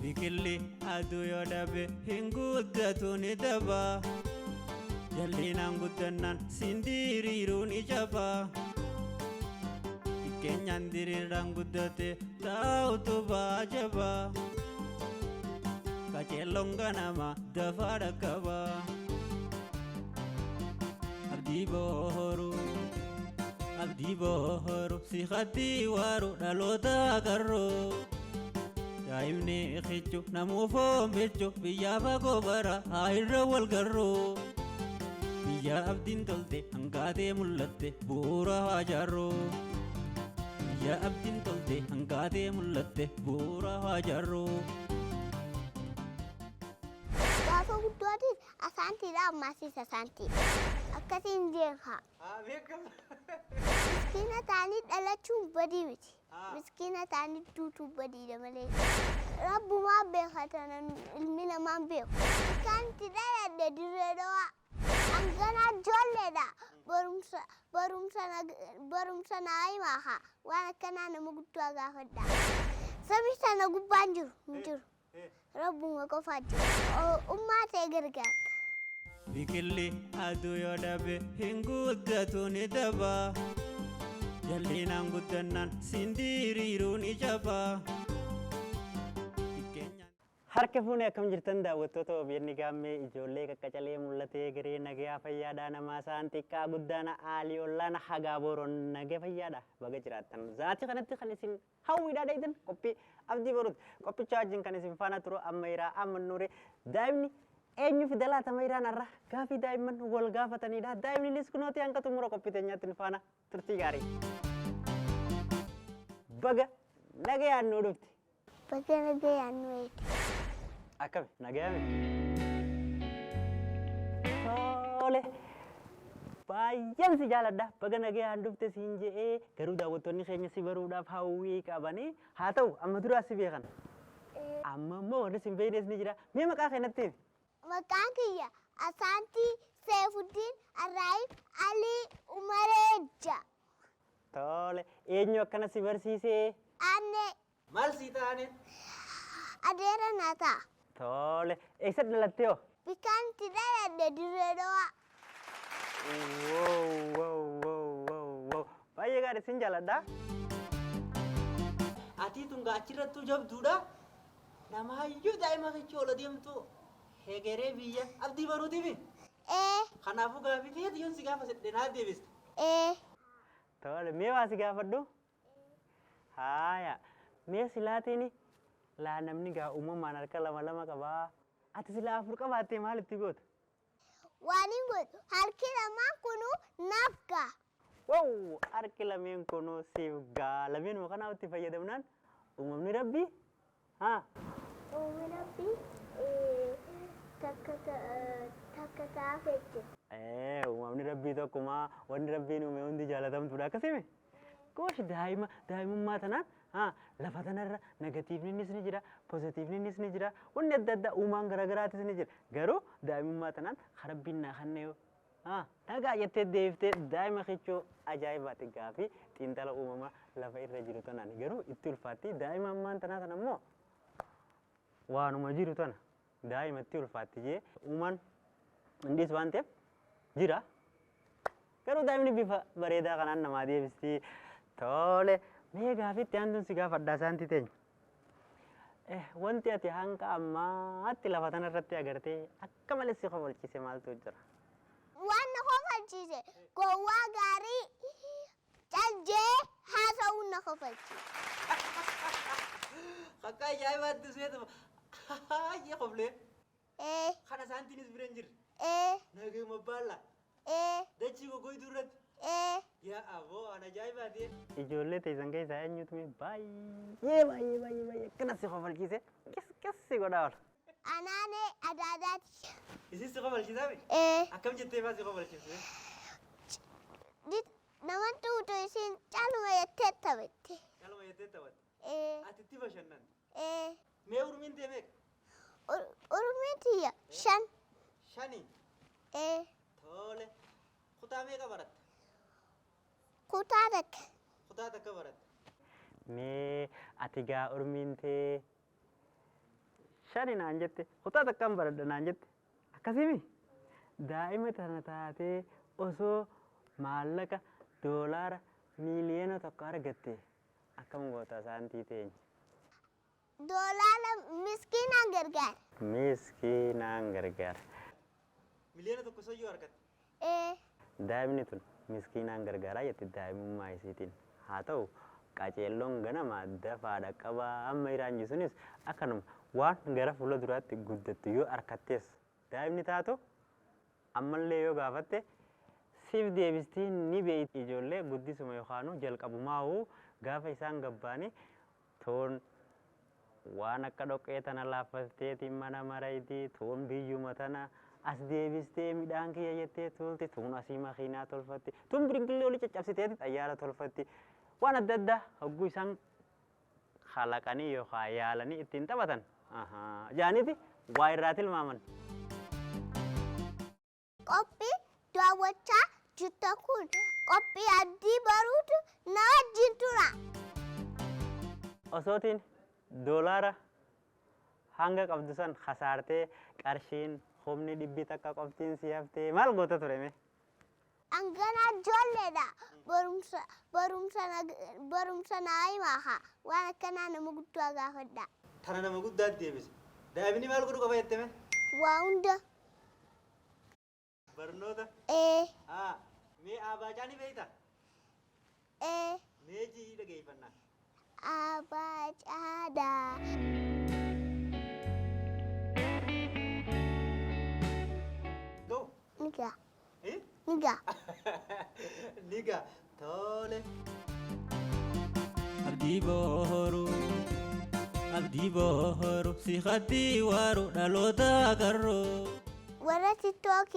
Bikilli aduu yoo dhabe hin guddatu ni daba. Jallinaan guddannaan sindiriiruun ijaba. Keenyan diriiraan guddate taa'utu baajaba. Kacheelloon ganama dafaa dhaqqaba. Abdii booru si khatti waaru dhaloota garroo. Daa'imni xiqqoo namuu foombichu biyyaa fagoo bara haa irra wal garroo. Biyya abdiin tolte hangaatee mul'atte bu'uura haa jaarroo. Biyya abdiin tolte hangaatee mul'atte bu'uura haa jaarroo. Gaafa guddootiin asaantiidha ammaasiis asaantii. Akkasiin deemha. Miskiina ta'anii dhalachuun badii miti. Miskiina ta'anii duutuu badiidha malee. Rabbumaa beekatan ilmi namaan beeku. Isaanitti dhaladhe dirree dhawaa. Hanganaa ijoolleedha. Barumsa naa himaa haa. Waan akkanaa nama guddaa gaafadha. Sabni sana gubbaan jiru hin jiru. Rabbuma qofaa jiru. Ummaa ta'e gargaara. Bikilli aduu yoo dhabe hin guddatu ni daba. Jallinaan guddannaan sindiriiruun ijaba. Harka fuunee akkam jirtan daawwattoota OBN Gaammee ijoollee qaqqacalee mul'atee garee nagayaa fayyaadhaa namaa isaan xiqqaa guddaana aalii ollaana hagaa booroon nagaa fayyaadha baga jiraattan. Zaatii kanatti kan isin hawwiidhaa dheeytan qophii abdii boruuti. Qophicha wajjin kan isin faana turu amma hiraa amma nuure daa'imni eenyu fidalaa tama hiraan irra gaafii daa'imman wal gaafatanidha. Daa'imnis kunooti hanga xumura qophii teenyaatti ni faana turtii gaarii. Baga nagayaan nu dhufti. Baga nagayaan nu eegdi. Akkami nagayame. Tole baay'een si jaaladha. Baga nagayaan dhufte siin je'ee garuu daawwattoonni keenya si baruudhaaf hawwii qabanii haa ta'u amma duraa si beekan. Amma immoo warri si hin beeknes ni jira. Mee maqaa keenyatti himi? Maqaan kiyya Asaantii Seefuddin Arraayib Alii Umareejja. Tole eenyu akkana si barsiisee? Anne. Maal si taane? Adeera naa ta'a. Tole eessatti dhalattee hoo? Bakkaan itti dhaladhe dirree dhawaa. Wow. Baay'ee gaarii sin jaaladha. Ati tunga achirrattuu jabduudha. Namaayyuu daa'ima kechii ol deemtu hegeree biyya abdii baruutiifi. Kanaafuu gaafii feeti yoon si gaafa sedhenaa deebiste. Tole mee waa si gaafadhu? Haaya mee silaatiin laa namni gaa uumamaan harka lama qabaa. Ati silaa afur qabaattee maal itti goota? Waan hin godhu harki lamaan kunuu naaf ga'a. Wow harki lameen kunuu siif ga'a. Lameenuma kanaaf itti fayyadamnaan uumamni rabbii haa? Uumamni rabbii takka taafetti. Uumamni rabbii tokkumaa wanni rabbiin uume hundi jaalatamtuudha akkasimi. Goosh daa'imummaa tanaan lafa tanarra negatiivnis ni jira poozitiivnis ni jira wanni adda addaa uumaan garaagaraatis ni jira garuu daa'imummaa tanaan rabbiin naa kanneen dhagaa jettee deebiftee daa'ima kechoo ajaa'ibaati gaafii xiinxala uumamaa lafa irra jiru tanaan garuu itti ulfaatti daa'imummaan tanaa tan ammoo waanuma jiru tana daa'ima itti ulfaatti jee uumaan hundis waan ta'eef jira garuu daa'imni bifa bareedaa kanaan namaa deebistii tole mee gaafitti handun si gaafadhaa isaanti teenya. Wanti ati hanga ammaatti lafa tanarratti agartee akka malee si kofalchiise maaltu jira? Waan na kofalchiise gowwaa gaarii caljee haasa'uun na kofalchiise. Akka ajaa'ibaatti seetuma haayee koflee. Kana isaantiinis bira hin jirre. Naguma baala. Dachii gogoituu irratti. Yaa aboo ana ajaa'ibaati. Ijoollee teessan keessaa eenyutu baay'ee akkana si kofalchiise keessi godhaa oola. Anaanee Adaadaati. Isin si kofalchiisame? Akkam jettee faa si kofalchiise? Namoonni utuu isin caaluma jettee taphatte. Caaluma jettee taphatte? Ati itti bashannante? Mee urmiin ta'e meeqa? Urmiin tiyya 5. 5? Tole. Kutaa meeqa baratte? Kutaa takka. Kutaa takka baratte? Mee ati gaa urmiin ta'e shani naan jette kutaa takkam baradha naan jette akkasimi daa'ima tana taatee osoo maallaqa doolaara miiliyoona tokko argatte akkam goota saantii teenya. Doolaara miskiinaan gargaara. Miskiinaan gargaara. Miliyoona tokko soyyoo argatte. Daa'imni tun miskiinaan gargaaraa jetti daa'imummaa isiitiin. Haa ta'u qaceelloon ganama dafaadha qabaa amma iraanji sunis akkanuma waan gara fuula duraatti guddattu yoo harkattees daa'imni taatu ammallee yoo gaafatte siif deebistii ni beeyti ijoollee guddisuma yookaan jalqabumaa'uu gaafa isaan gabbaanii toon waan akka dhoqqee tana laaffatteetiin mana marayitii toon biyyuma tana as deebistee midhaan kiyya jettee tolti tuun asii makiinaa tolfatti tuun birinqillee oli caccabsiteeti xayyaara tolfatti waan adda addaa hogguu isaan kalaqanii yookaan yaalanii ittiin taphatan jaaniiti waa irraa tilmaaman. Qophii daawwachaa jirta kun qophii addii baruutu na wajjin tura. Osootiin doolaara hanga qabdu san hasaartee qarshiin humni dhibbi takka qoftiin si haftee maal goota tureme? Anganaa ijoolleedha. Barumsa naa himaa waan akkanaa nama guddaa gaafadha. Tana nama guddaatti deebise. Daa'imni maal godhu qaba jetteme? Waa hunda. Barnoota? Mee abaacaa ni beektaa? Mee jii dhageeffannaa? Abaacaadha. Niga. Niga. Niga. Tole. Abdii bohoru si khatti waru dhaloota garro. Warra TikTok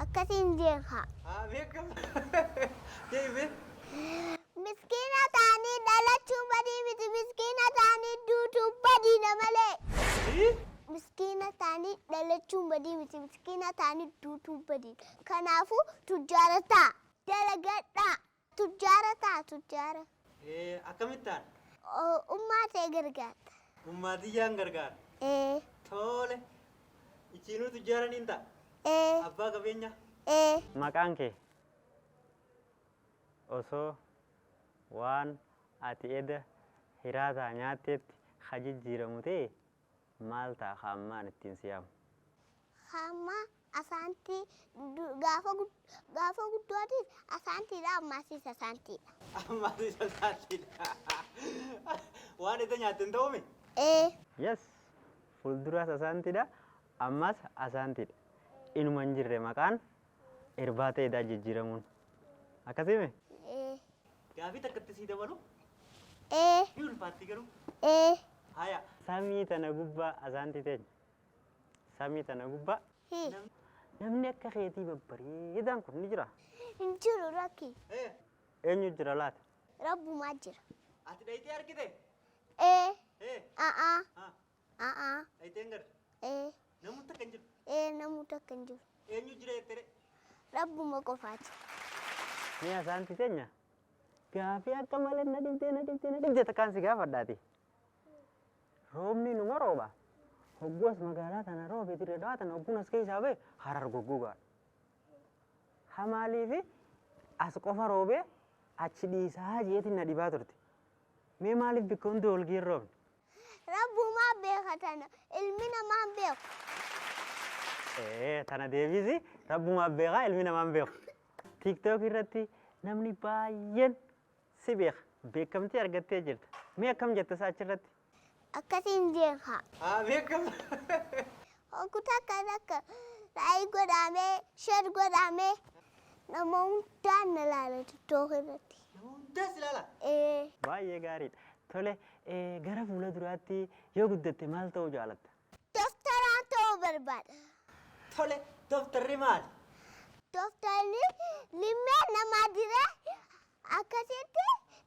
akkasiin jeeqa. Beekama. Deebi. Miskiina taanii dhalachuu badii miti miskiina taanii duutuu badiidha malee. Miskiina taanii dhalachuun badii miti miskiina taanii duutuu badiidha. Kanaafuu tujjaarataa dalagadhaa tujjaarataa tujjaara. Akkamittaan? Ummaa ta'e gargaarta. Ummaatiyyaan gargaara. Tole. Ichiinuu tujjaaraniin ta'a? Abbaa qabeenya? Maqaan kee osoo waan ati eda hiraataa nyaatteetti hajijjiiramu ta'e maal ta'a hammaan ittiin siyaamu? Hamma asaantii gaafa guddootis asaantiidha ammaasiis asaantiidha. Ammaasiis asaantiidha. Waan eda nyaatte hin ta'uumi? Yes. Fuulduraas asaantiidha ammas asaantiidha. Inuma hin jirre maqaan irbaata edaa jijjiiramuun. Akkasime? Gaafii takkatti sii dabalu? Ni ulfaatti garuu? Haya. Samii tana gubbaa asaantii teenya. Samii tana gubbaa. Namni akka keetii babbareedaan kun ni jira? Hin jiru rakki. Eenyu jira laata? Rabbumaa jira. Ati dhayitee argite? Dhayiteen garra? Namuu takka hin jiru? Namuu takka hin jiru. Eenyu jira jettee? Rabbuma qofaati. Ni asaantii teenya? Gaafii akka malee na dhibdee takkaan si gaafadhaati. Roobni numa rooba. Hogguas magaalaa tana roobee dirree dhawaa tana hogguun as keessaa ba'e harar goggogaadha. Hamaaliifi as qofa roobee achi dhiisaa jeetiin na dhibaa turte. Mee maaliif bikka hundi olgii hin roobne? Rabbumaa beeka tana ilmi namaa hin beeku. Tana deebisi rabbumaa beekaa ilmi namaa hin beeku. TikTok irratti namni baay'een si beeka. Beekamtii argattee jirta. Mee akkam jetta isaa achirratti? Akkasiin jeeqa. Beekama. Okutaa kan akka raayii godhamee shan godhamee nama hundaan na laala TikTok irratti. Nama hundaas ilaala? Baay'ee gaariidha. Tole gara fuula duraatti yoo guddatte maal ta'uu jaalatta? Doftaraan ta'uu barbaada. Tole doftarri maali? Doftarri limmee namaa diree akkasitti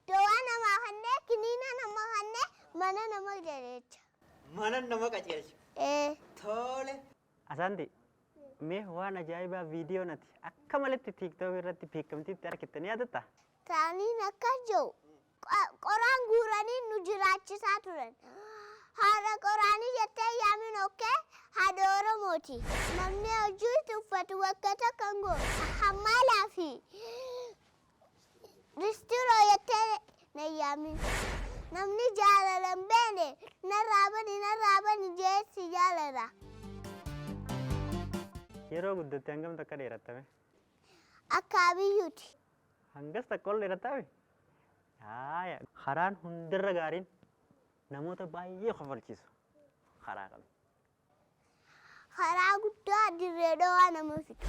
dawaa namaa kannee kiniina namaa kannee mana nama jajecha. Mana nama qajeelcha? Tole. Asaanti, mee waan ajaa'ibaa viidiyoon ati akka malatti TikTok irratti beekamtiitti argittanii yaadatta? Taaniin akkas jiru qoraan guuranii nu jiraachisaa turan. haadha qoraanii jettee yaamin okkee haadha Oromooti. Namni hojii itti uffatu wakkata kan gootu hammaalaa fi ristiroo jettee na yaamin. Namni jaalala hin beekne narraa bani jeessi jaalala. Yeroo guddatte hangam takka dheerattame? Akka biyyuuti. Hangas takka ol dheerattame? Karaan hundarra gaariin namoota baay'ee kofalchiisu karaa qabu. Karaa guddaa dirree dhawaa nama fidu.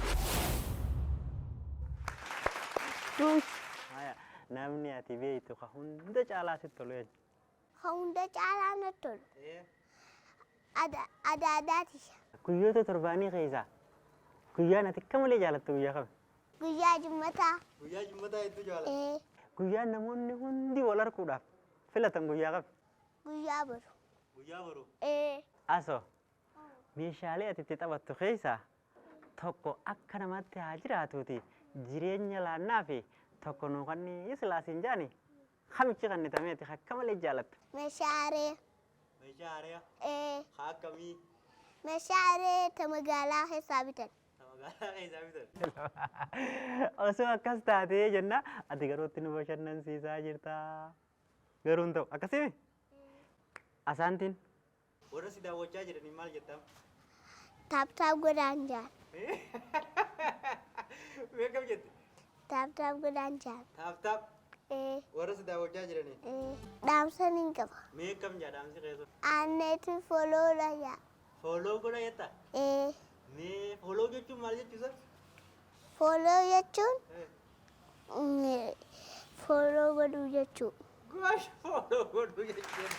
Namni ati beektu ka hunda caalaa sitti tolu jechuudha. Ka hunda caalaa natti tolu. Adaadaati. Guyyoota torbaanii keessaa guyyaan ati akka malee jaalattu guyyaa kami? Guyyaa Jimmataa. Guyyaa Jimmataa hedduu jaalladha. Guyyaan namoonni hundi wal arguudhaaf filatan guyyaa kami? Guyyaa Boru. Guyyaa Boru? Asoo. Meeshaalee ati itti taphattu keessaa tokko akka namatti haa jiraatuuti jireenya laannaa fi tokko nu kan islaasiin jaani kamichi kan nitameeti akka malee jaalattu. Meeshaalee. Meeshaalee? Haa akkamii? Meeshaalee ta magaalaa keessaa bitan. Ta magaalaa keessaa bitan? Osoo akkas taatee jenna ati garuutti nu bashannansiisaa jirta. Garuun ta'u akkasimi? Asaantiin? Warra si daawwachaa jiranii maal jettam? Taaptaap godhaan jaan. Meeqam jette? Taaptaap godhaan jaan. Taaptaap? Warra si daawwachaa jiranii? Dhaamsan hin qaba. Meeqam jaa dhaamsi keessa? Aanneetu foloo jaa. Foloo godha jetta? Mee foloo jechuun maal jechuusa? Foloo jechuun foloo godhuu jechuu. Gosh, foloo godhuu jechuun.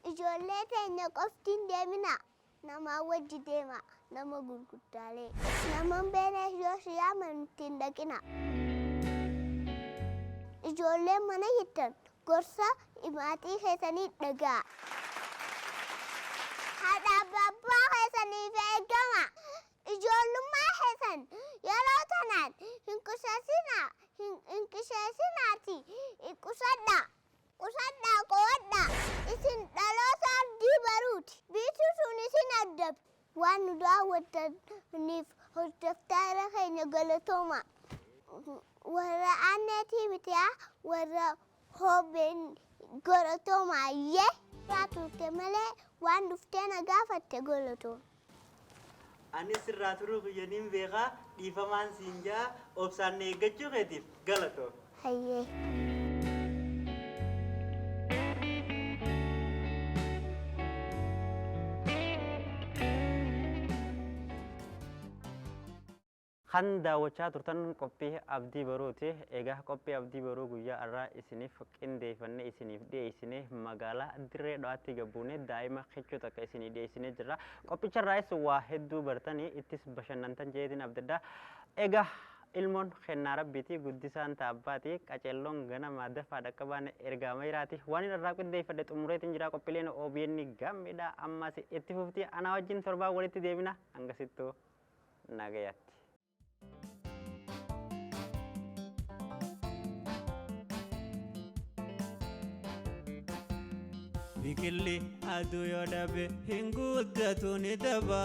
Ijoollee teenya qoftiin deemina. Nama wajji deema. Nama gurguddaalee. Nama beene yoo si yaaman ittiin dhaqina. Ijoolleen mana hittan gorsa maatii keessanii dhagaa. Haadha abbaa keessaniif eegama. Ijoollummaa keessan yeroo tanaan hin qusheessinaati. Qusadhaa. Qusadhaa qo'adhaa. Isin dhaloota abdii baruuti. Biituu sun isin addabdi. Waan nu daawwattaniif hordoftoota keenya galatooma. Warra aanneetii mitiyaa warra hoobeen galatoomaayee. Irraa turte malee waan dhuftee na gaafatte galatooma. Anis irraa turuu guyyaniin beekaa dhiifamaan siin jaa obsaan eeggachuu keetiif galatooma. Hayyee. Kan daawwachaa turtan qophii abdii baruuti. Egaa qophii abdii baruu guyyaa irraa isiniif qindeeffannee isiniif dhiyeessinee magaalaa Dirree Dhawaatti gabbuunee daa'ima kichuu takka isinii dhiyeessinee jirra. Qophicharraas waa hedduu bartanii ittis bashannantan jeetiin abdaddaa. Egaa ilmoon kennaa rabbiiti guddisaan taabbaati qaceelloon ganama dafaa dhaqqa baane ergaa mayraati. Waan irraa qindeeffadhe xumureetiin jira qophiileen OBN gammidha ammas itti fufti ana wajjin torbaa walitti deebina hangasittuu nagayaatti. Bikilli aduu yoo dhabe hin guddatu ni daba.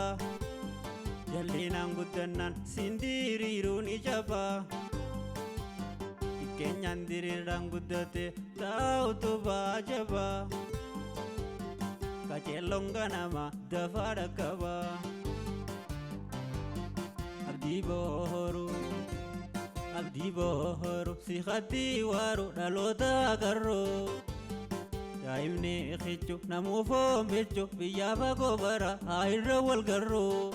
Jallinaan guddannaan sindiriiruun ijaba. Keenyaan diriiraan guddate taa'utu baajaba. Qaceelloon ganama dafaa dhaqqaba. Abdii booru si khatti waaru dhaloota agarroo. Daa'imni kichu namuufoo michu biyyaa fagoo bara haa irra wal garroo.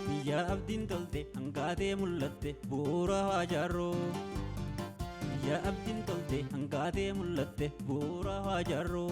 Biyya abdiin tolte hangaatee mul'atte bu'uura haa jaarroo. Biyya abdiin tolte hangaatee mul'atte bu'uura haa jaarroo.